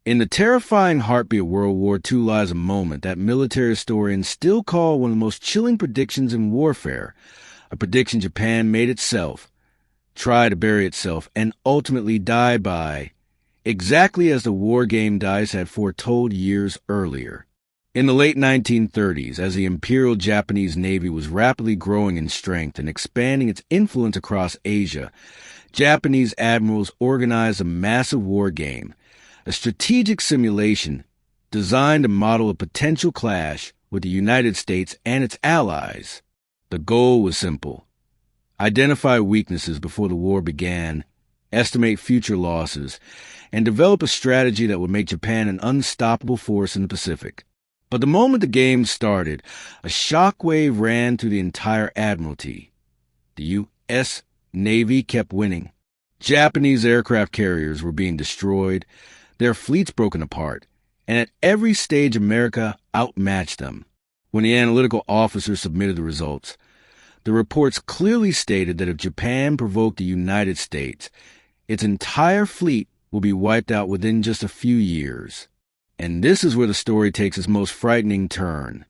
In the terrifying heartbeat of World War II lies a moment that military historians still call one of the most chilling predictions in warfare, a prediction Japan made itself, tried to bury itself, and ultimately die by, exactly as the war game dice had foretold years earlier. In the late 1930s, as the Imperial Japanese Navy was rapidly growing in strength and expanding its influence across Asia, Japanese admirals organized a massive war game, a strategic simulation designed to model a potential clash with the United States and its allies. The goal was simple: identify weaknesses before the war began, estimate future losses, and develop a strategy that would make Japan an unstoppable force in the Pacific. But the moment the game started, a shockwave ran through the entire Admiralty. The U.S. Navy kept winning. Japanese aircraft carriers were being destroyed, their fleets broken apart, and at every stage America outmatched them. When the analytical officers submitted the results, the reports clearly stated that if Japan provoked the United States, its entire fleet will be wiped out within just a few years. And this is where the story takes its most frightening turn.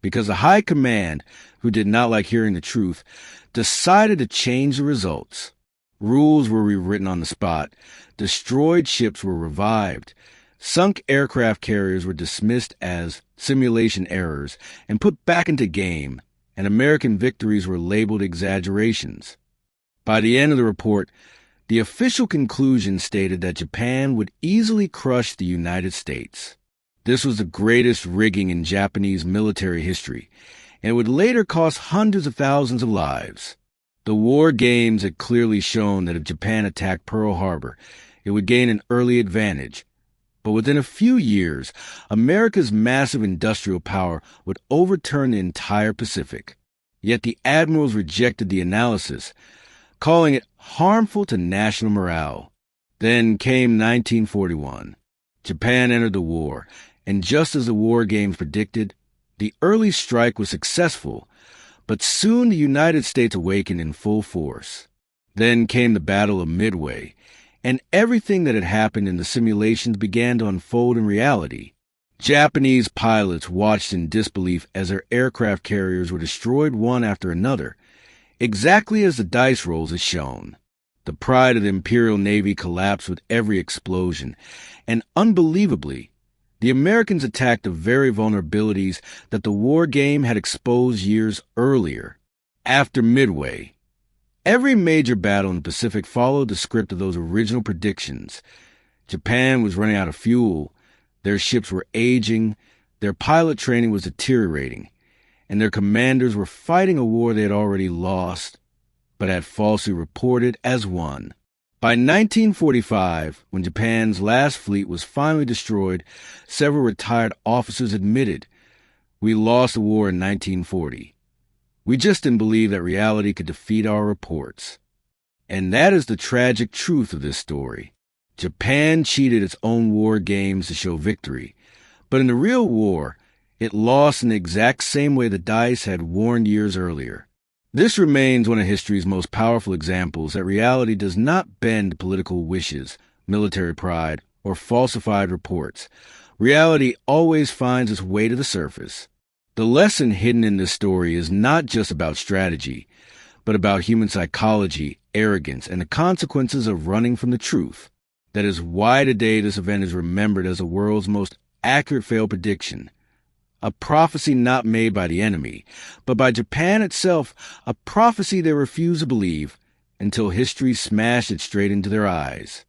Because the High Command, who did not like hearing the truth, decided to change the results. Rules were rewritten on the spot. Destroyed ships were revived. Sunk aircraft carriers were dismissed as simulation errors and put back into game, and American victories were labeled exaggerations. By the end of the report, the official conclusion stated that Japan would easily crush the United States. This was the greatest rigging in Japanese military history, and it would later cost hundreds of thousands of lives. The war games had clearly shown that if Japan attacked Pearl Harbor, it would gain an early advantage. But within a few years, America's massive industrial power would overturn the entire Pacific. Yet the admirals rejected the analysis, calling it harmful to national morale. Then came 1941. Japan entered the war, and just as the war games predicted, the early strike was successful, but soon the United States awakened in full force. Then came the Battle of Midway, and everything that had happened in the simulations began to unfold in reality. Japanese pilots watched in disbelief as their aircraft carriers were destroyed one after another, exactly as the dice rolls had shown. The pride of the Imperial Navy collapsed with every explosion, and unbelievably, the Americans attacked the very vulnerabilities that the war game had exposed years earlier. After Midway, every major battle in the Pacific followed the script of those original predictions. Japan was running out of fuel, their ships were aging, their pilot training was deteriorating, and their commanders were fighting a war they had already lost, but had falsely reported as won. By 1945, when Japan's last fleet was finally destroyed, several retired officers admitted, "We lost the war in 1940. We just didn't believe that reality could defeat our reports." And that is the tragic truth of this story. Japan cheated its own war games to show victory, but in the real war, it lost in the exact same way the dice had warned years earlier. This remains one of history's most powerful examples that reality does not bend to political wishes, military pride, or falsified reports. Reality always finds its way to the surface. The lesson hidden in this story is not just about strategy, but about human psychology, arrogance, and the consequences of running from the truth. That is why today this event is remembered as the world's most accurate failed prediction. A prophecy not made by the enemy, but by Japan itself, a prophecy they refused to believe until history smashed it straight into their eyes.